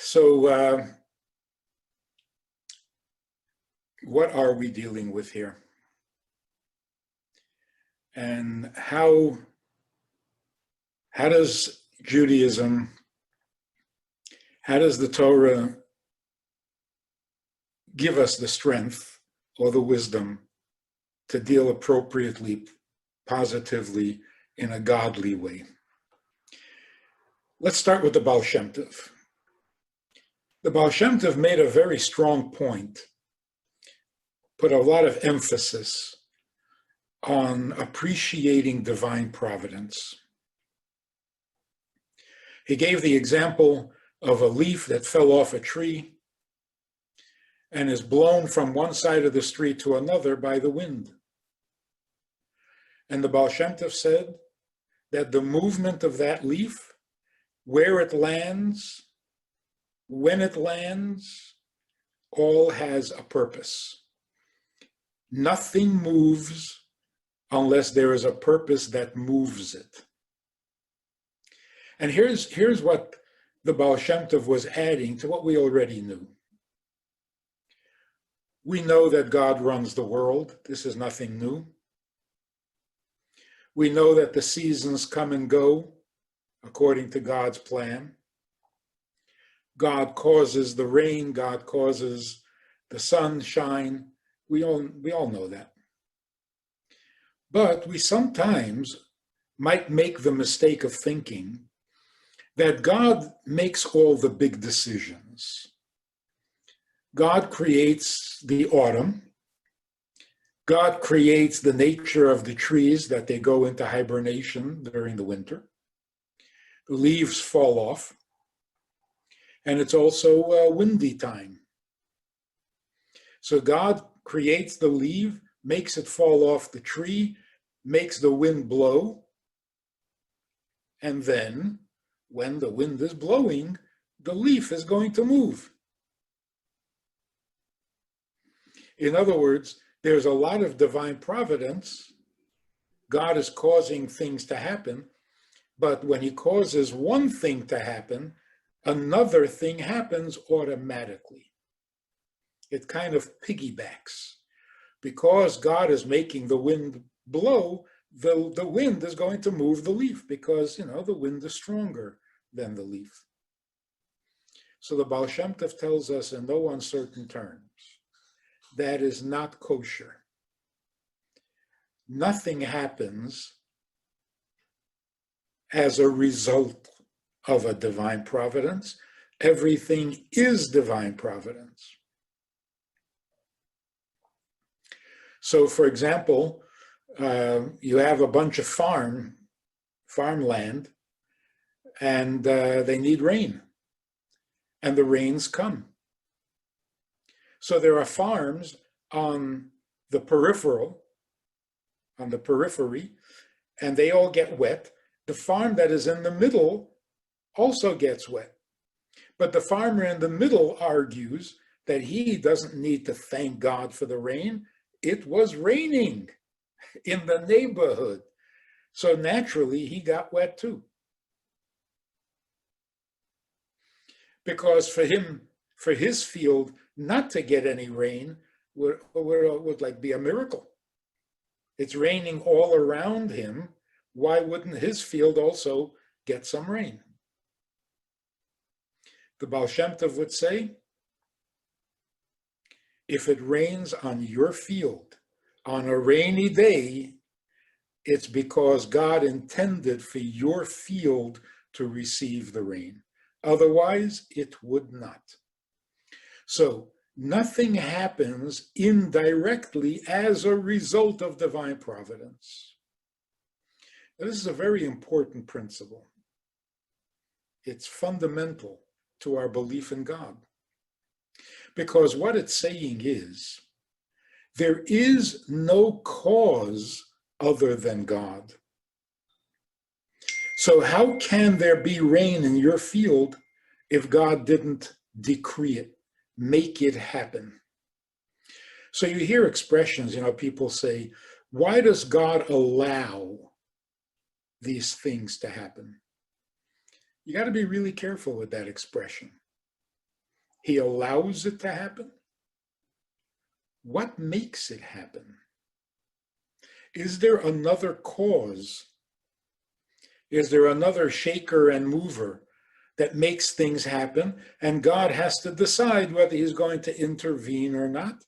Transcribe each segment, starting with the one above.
So what are we dealing with here? And how does Judaism, how does the Torah give us the strength or the wisdom to deal appropriately, positively, in a godly way? Let's start with the Baal Shem Tov. The Baal Shem Tov made a very strong point, put a lot of emphasis on appreciating divine providence. He gave the example of a leaf that fell off a tree and is blown from one side of the street to another by the wind. And the Baal Shem Tov said that the movement of that leaf, where it lands, when it lands, all has a purpose. Nothing moves unless there is a purpose that moves it. And here's what the Baal Shem Tov was adding to what we already knew. We know that God runs the world. This is nothing new. We know that the seasons come and go according to God's plan. God causes the rain, God causes the sunshine. We all know that. But we sometimes might make the mistake of thinking that God makes all the big decisions. God creates the autumn. God creates the nature of the trees, that they go into hibernation during the winter. The leaves fall off. And it's also a windy time. So God creates the leaf, makes it fall off the tree, makes the wind blow. And then, when the wind is blowing, the leaf is going to move. In other words, there's a lot of divine providence. God is causing things to happen, but when he causes one thing to happen, another thing happens automatically. It kind of piggybacks. Because God is making the wind blow, the wind is going to move the leaf because, the wind is stronger than the leaf. So the Baal Shem Tov tells us in no uncertain terms, that is not kosher. Nothing happens as a result of a divine providence. Everything is divine providence. So, for example, you have a bunch of farmland, and they need rain, and the rains come. So there are farms on the periphery, and they all get wet. The farm that is in the middle also gets wet. But the farmer in the middle argues that he doesn't need to thank God for the rain. It was raining in the neighborhood. So naturally, he got wet too. Because for him, for his field not to get any rain would like be a miracle. It's raining all around him. Why wouldn't his field also get some rain? The Baal Shem Tov would say, if it rains on your field on a rainy day, it's because God intended for your field to receive the rain. Otherwise, it would not. So nothing happens indirectly as a result of divine providence. Now, this is a very important principle. It's fundamental to our belief in God. Because what it's saying is, there is no cause other than God. So how can there be rain in your field if God didn't decree it, make it happen? So you hear expressions, people say, why does God allow these things to happen? You got to be really careful with that expression. He allows it to happen? What makes it happen? Is there another cause? Is there another shaker and mover that makes things happen, and God has to decide whether he's going to intervene or not?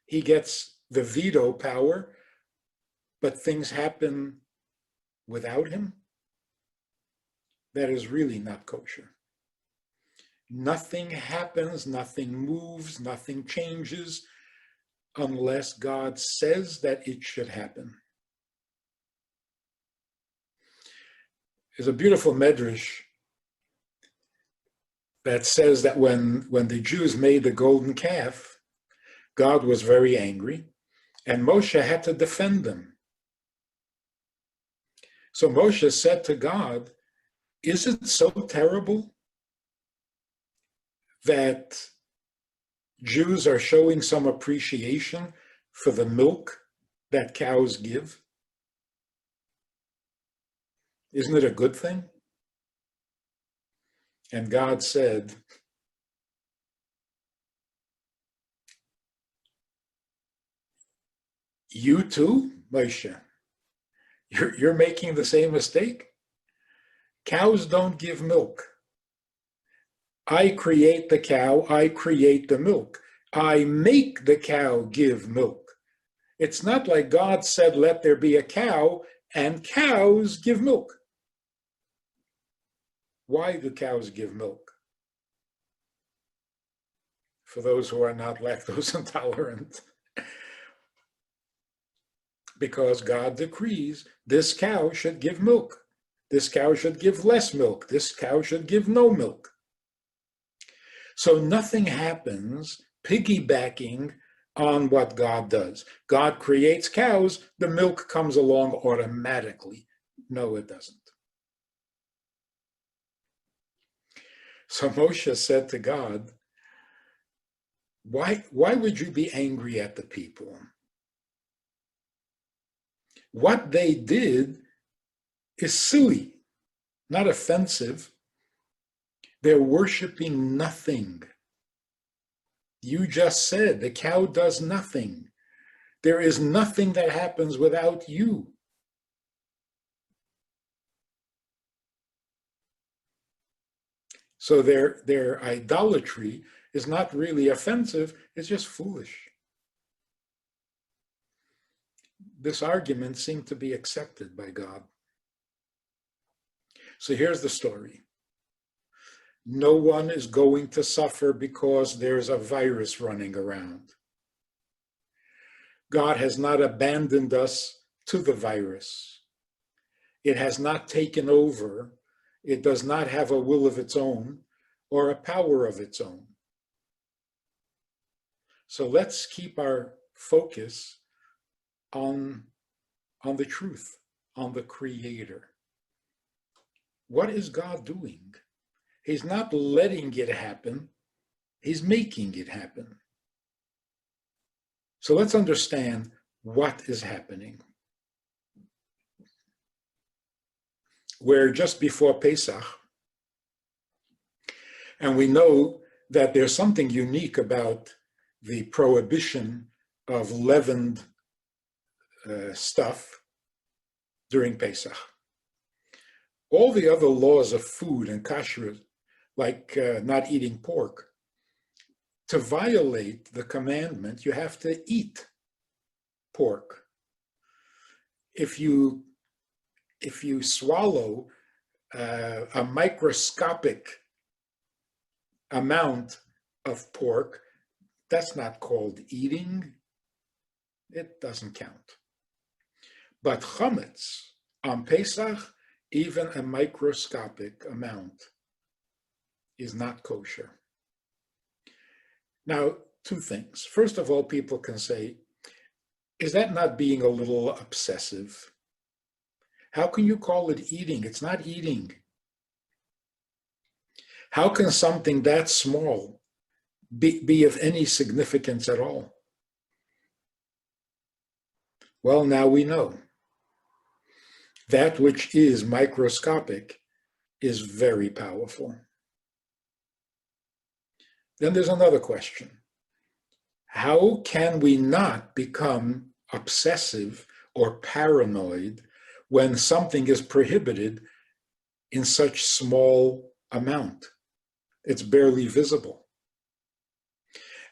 He gets the veto power, but things happen without him? That is really not kosher. Nothing happens, nothing moves, nothing changes unless God says that it should happen. There's a beautiful medrash that says that when the Jews made the golden calf, God was very angry, and Moshe had to defend them. So Moshe said to God, is it so terrible that Jews are showing some appreciation for the milk that cows give? Isn't it a good thing? And God said, you too, Moshe, you're making the same mistake? Cows don't give milk. I create the cow, I create the milk. I make the cow give milk. It's not like God said, let there be a cow, and cows give milk. Why do cows give milk? For those who are not lactose intolerant. Because God decrees this cow should give milk. This cow should give less milk. This cow should give no milk. So nothing happens piggybacking on what God does. God creates cows, the milk comes along automatically. No, it doesn't. So Moshe said to God, why would you be angry at the people? What they did is silly, not offensive. They're worshiping nothing. You just said the cow does nothing. There is nothing that happens without you. So their idolatry is not really offensive, it's just foolish. This argument seemed to be accepted by God. So here's the story. No one is going to suffer because there's a virus running around. God has not abandoned us to the virus. It has not taken over. It does not have a will of its own or a power of its own. So let's keep our focus on the truth, on the Creator. What is God doing? He's not letting it happen. He's making it happen. So let's understand what is happening. We're just before Pesach, and we know that there's something unique about the prohibition of leavened stuff during Pesach. All the other laws of food and kashrut, like not eating pork, to violate the commandment, you have to eat pork. If you swallow a microscopic amount of pork, that's not called eating. It doesn't count. But chametz on Pesach, even a microscopic amount is not kosher. Now, two things. First of all, people can say, is that not being a little obsessive? How can you call it eating? It's not eating. How can something that small be of any significance at all? Well, now we know. That which is microscopic is very powerful. Then there's another question. How can we not become obsessive or paranoid when something is prohibited in such small amount? It's barely visible.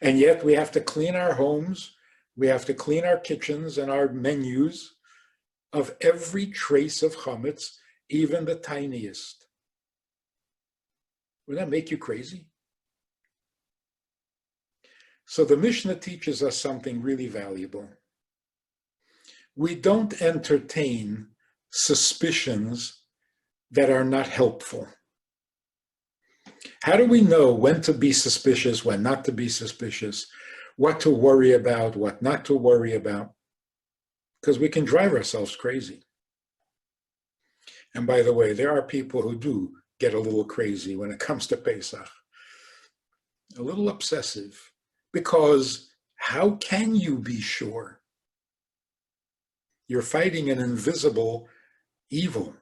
And yet we have to clean our homes, we have to clean our kitchens and our menus of every trace of chametz, even the tiniest. Would that make you crazy? So the Mishnah teaches us something really valuable. We don't entertain suspicions that are not helpful. How do we know when to be suspicious, when not to be suspicious, what to worry about, what not to worry about? Because we can drive ourselves crazy. And by the way, there are people who do get a little crazy when it comes to Pesach, a little obsessive, because how can you be sure? You're fighting an invisible evil.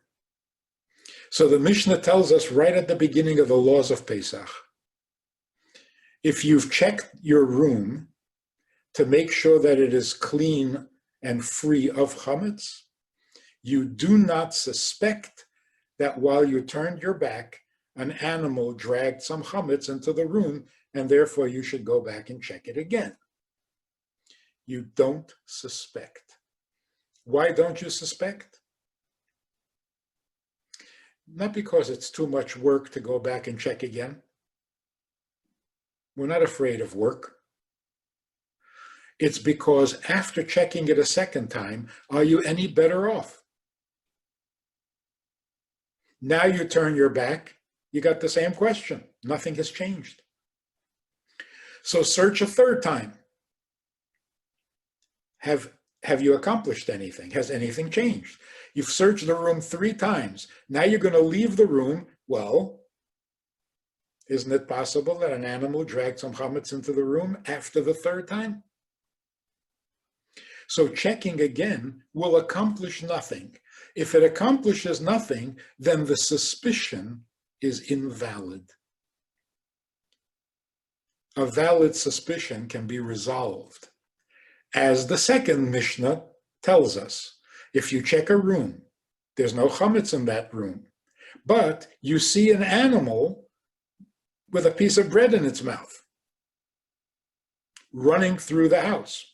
So the Mishnah tells us right at the beginning of the laws of Pesach, if you've checked your room to make sure that it is clean and free of chametz, you do not suspect that while you turned your back, an animal dragged some chametz into the room, and therefore you should go back and check it again. You don't suspect. Why don't you suspect? Not because it's too much work to go back and check again. We're not afraid of work. It's because after checking it a second time, are you any better off? Now you turn your back, you got the same question. Nothing has changed. So search a third time. Have you accomplished anything? Has anything changed? You've searched the room 3 times. Now you're going to leave the room. Well, isn't it possible that an animal dragged some chametz into the room after the 3rd time? So checking again will accomplish nothing. If it accomplishes nothing, then the suspicion is invalid. A valid suspicion can be resolved. As the second Mishnah tells us, if you check a room, there's no chametz in that room, but you see an animal with a piece of bread in its mouth running through the house.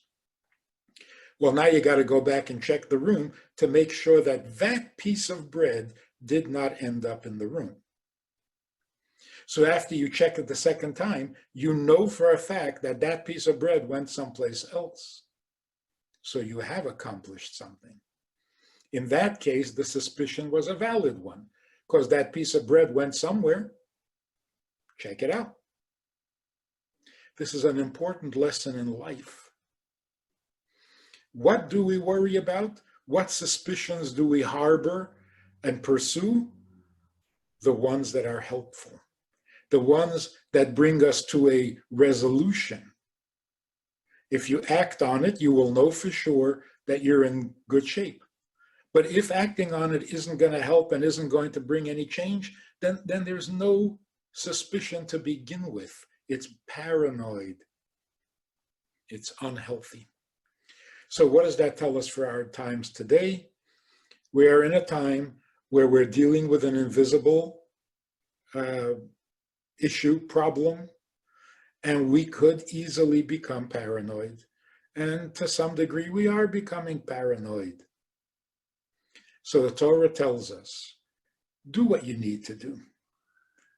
Well, now you got to go back and check the room to make sure that that piece of bread did not end up in the room. So after you check it the second time, you know for a fact that that piece of bread went someplace else. So you have accomplished something. In that case, the suspicion was a valid one, because that piece of bread went somewhere. Check it out. This is an important lesson in life. What do we worry about? What suspicions do we harbor and pursue? The ones that are helpful, the ones that bring us to a resolution. If you act on it, you will know for sure that you're in good shape. But if acting on it isn't going to help and isn't going to bring any change, then there's no suspicion to begin with. It's paranoid. It's unhealthy. So what does that tell us for our times today? We are in a time where we're dealing with an invisible issue, problem, and we could easily become paranoid. And to some degree, we are becoming paranoid. So the Torah tells us, do what you need to do.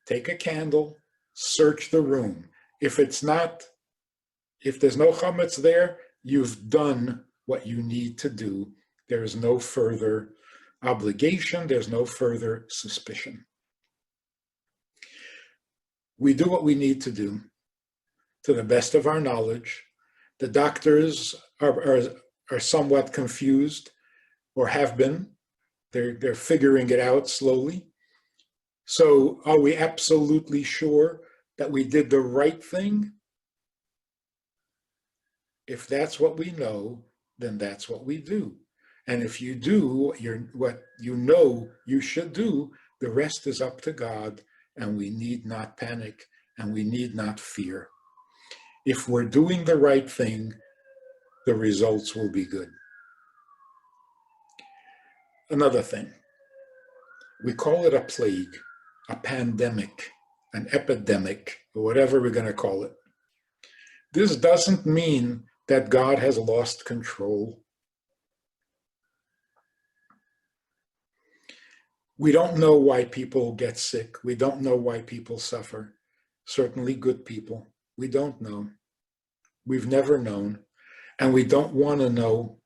Take a candle, search the room. If there's no chametz there, you've done what you need to do. There is no further obligation. There's no further suspicion. We do what we need to do to the best of our knowledge. The doctors are somewhat confused, or have been. They're figuring it out slowly. So are we absolutely sure that we did the right thing? If that's what we know, then that's what we do. And if you do what you know you should do, the rest is up to God, and we need not panic and we need not fear. If we're doing the right thing, the results will be good. Another thing, we call it a plague, a pandemic, an epidemic, or whatever we're going to call it. This doesn't mean that God has lost control. We don't know why people get sick. We don't know why people suffer. Certainly good people. We don't know. We've never known, and we don't want to know.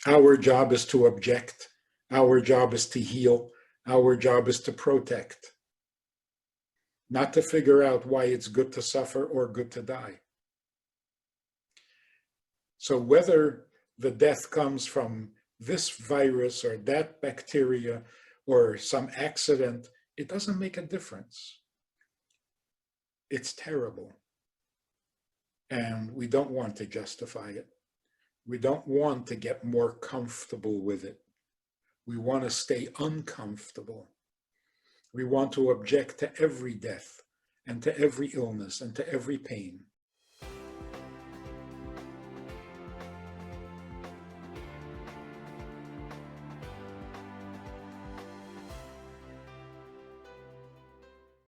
Our job is to object. Our job is to heal. Our job is to protect. Not to figure out why it's good to suffer or good to die. So whether the death comes from this virus or that bacteria or some accident, it doesn't make a difference. It's terrible. And we don't want to justify it. We don't want to get more comfortable with it. We want to stay uncomfortable. We want to object to every death and to every illness and to every pain.